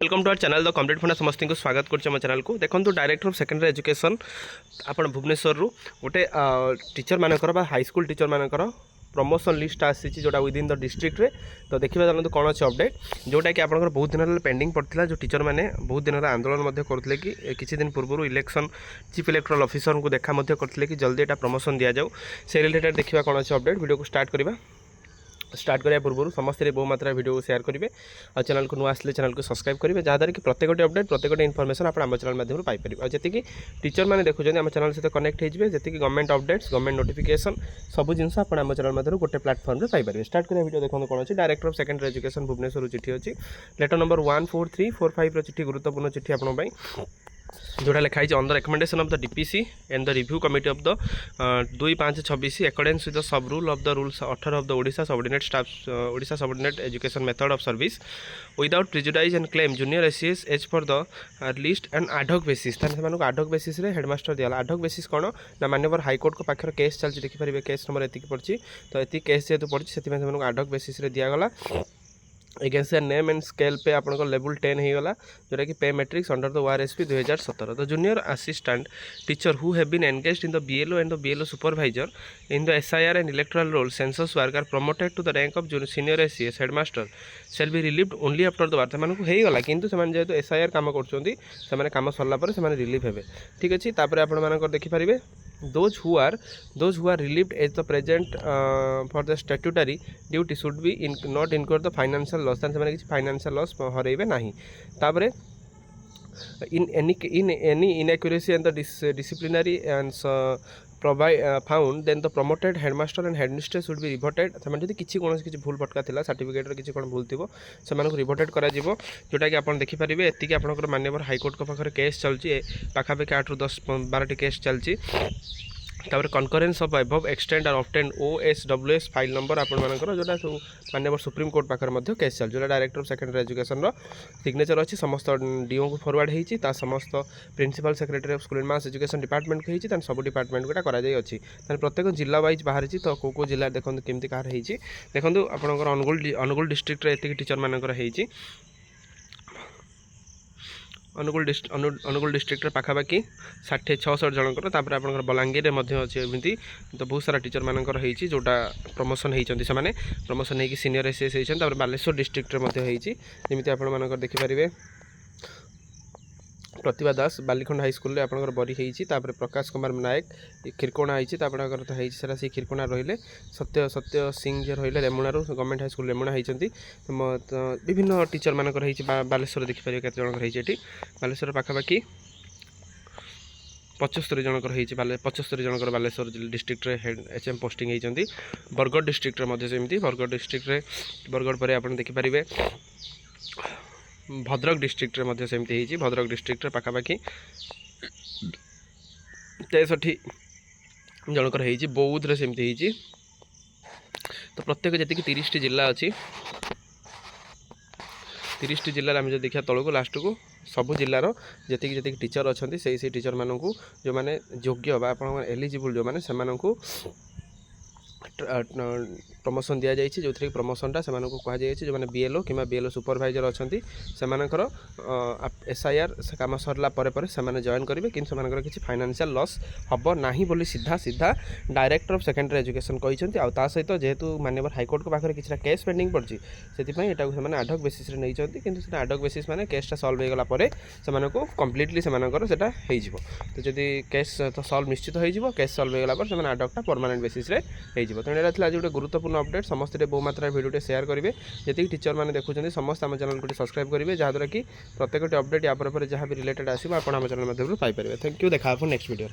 Welcome to our channel the complete funda समस्त को स्वागत कर चैनल को देखो डायरेक्टर ऑफ सेकेंडरी एजुकेशन आप भुवनेश्वर गोटे टीचर मानकर हाई स्कूल टीचर मानकर प्रमोशन लिस्ट आसी जोटा विदिन द डिस्ट्रिक्ट रे तो देखिए जानते कौन अच्छे अपडेट जोटा कि आप बहुत दिन पेंडिंग पड़ता जो टीचर मैंने बहुत दिन आंदोलन करते कि किसी दिन पूर्व इलेक्शन चीफ इलेक्टोरल ऑफिसर को देखा करते कि जल्दी एटा प्रमोशन दि जाऊ से रिलेटेड देखा कौन अच्छे अपडेट वीडियो को स्टार्ट करवा स्टार्ट करने पूर्व समस्त बहु मात्रा वीडियो को शेयर करेंगे और चैनल को नुआ आसले चैनल को सब्सक्राइब करेंगे जहाँद्वारा कि प्रत्येक अपडेट प्रत्येक इनफर्मेशन आप चैनल माध्यम पाइपर और जी टीचर मैंने देखुं आम चैनल सहित कनेक्ट होते जी गवर्नमेंट अपडेट्स गवर्नमेंट नोटिफिकेशन सब जिन आप चैनल माध्यम गोटे प्लाटफर्म में पाइपर स्टार्ट करेंगे वीडियो देखो कौन अच्छी director of secondary education Bhubaneswar चिठी अच्छी लेटर नंबर 14345 चिठी गुरुत्वपूर्ण चिठी आप जोड़ा लिखाई on the recommendation of the DPC and the review committee of the 2-5-26 according with the sub rule of the rules 18 of the Odisha subordinate staff Odisha subordinate education method of service without prejudice and claim junior ACS as for the list and ad hoc basis से ad hoc basis रे headmaster दिया आडहॉक basis कौन ना माननीय high court को पाखर case चलती देखिपारे case number एति पड़ी तो ये केस जेहतु पड़ी से आडहॉक बेसिस रे दिगला against name and scale pay आप लेवल 10 होगा जोटा कि pay matrix under the ORSP 2017 the junior assistant teacher who have been engaged in the BLO and the BLO supervisor in the SIR and electoral roll census work are promoted to the rank of senior ACS headmaster shall be relieved only after the बार्थ मानक होगा किंतु से जेहतु SIR काम कर सरला relieve हे ठीक अच्छे आप देखिपारे those who are relieved at the present for the statutory duty should be not incur the financial loss तान से financial loss हरेबे नहीं तापरे in any inaccuracy and the disciplinary and found then the promoted headmaster and headmistress should be reverted से किसी कौन किसी भूल भटका था सर्टिफिकेट किसी कौन भूल थी से रिवर्टेड करा जोटा कि आप देखिपारे एतिक आप माननीय हाईकोर्ट के पाखे केस चलती पाखापाखि 8 ରୁ 10-12टी केस चलती तापर कनकरेन्स ऑफ अबव एक्सटेंड आर ऑब्टेन OSWS फाइल नंबर आपर जोटा सब माननीय सुप्रीम कोर्ट पाखे केस चल जो director of secondary education signature अच्छी समस्त डीओ को फॉरवर्ड होती समस्त principal secretary of school and mass education department को होती सब डिपार्टमेंट गुटा कर प्रत्येक जिला वाइज बाहरी तो कौ जिला देखो केमती कहार देखो आपंकर अनुगुल डिस्ट्रिक्ट एति टीचर मानकर अनुगुल डिस्ट्रिक्ट पाखापाखि 60-66 जनकर तापर आप बलांगीर में अच्छे एमती तो बहुत सारा टीचर मानकर जोटा प्रमोशन होती से प्रमोशन होगी सीनियर एसीएस होती बालेश्वर डिस्ट्रिक्ट जमी आप देखिपारे प्रतिभा दास बालीखंड हाई स्कूल आप बरी होती प्रकाश कुमार नायक खिरकोणा होती से खिरकोणा रही सत्य सिंह जे रही रेमुणार गवर्नमेंट हाई स्कूल रेमुणा होती विभिन्न टीचर मानकर बालेश्वर देखिपारे केत जनकर ये बालेश्वर पाखापाखि 75 जनकर 75 जनकर Baleshwar district head HM posting होती बरगढ़ डिस्ट्रिक्ट सेमती बरगढ़ डिस्ट्रिक्ट बरगढ़ पर आप देखिपारे भद्रक डिस्ट्रिक्ट सेमती होती भद्रक डिस्ट्रिक्ट पाखापाखि 63 जनकर होती बौद्ध रे सेमती होती तो प्रत्येक जी 30 जिला अच्छी 30 जिले आम जो देखा तौक लास्ट को सबू जिलार जी टीचर अच्छा से टीचर मानक जो मैंने योग्य आप एलिजिबल जो मैंने से प्रमोशन दि जाए जो थी प्रमोशनटा से कहुई जो मैंने BLO कि BLO सुपरवाइजर अच्छा से SIR से कम सरला से जॉइन करेंगे कि किसी फाइनेंशियल लॉस हम ना बोली सीधा सीधा डायरेक्टर ऑफ सेकेंडरी एजुकेशन कहते आ सहित जेहेतु माननीय हाईकोर्ट के पाखे किसी केस पेंडिंग पड़ी से आडहॉक बेसिस नहीं कि आडहॉक बेसिस मैंने केसटा सल्व होगला से कम्प्लीटली से तो जब केस तो सल्व निश्चित हो केस सल्व होगला आडहॉकटा परमानेंट बेसिस हो तो यहाँ आज गोटे गुरुत्वपूर्ण अपडेट समस्त बहु मात्रा वीडियो शेयर करेंगे जी टीचर मैंने देखुं समस्त आम चैनल को सब्सक्राइब करेंगे जहाँद्वारा कि प्रत्येक अपडेट या जहाँ भी रिलेटेड आसो आप चैनल माध्यम पाइपर थैंक यू देखा नेक्स्ट वीडियो।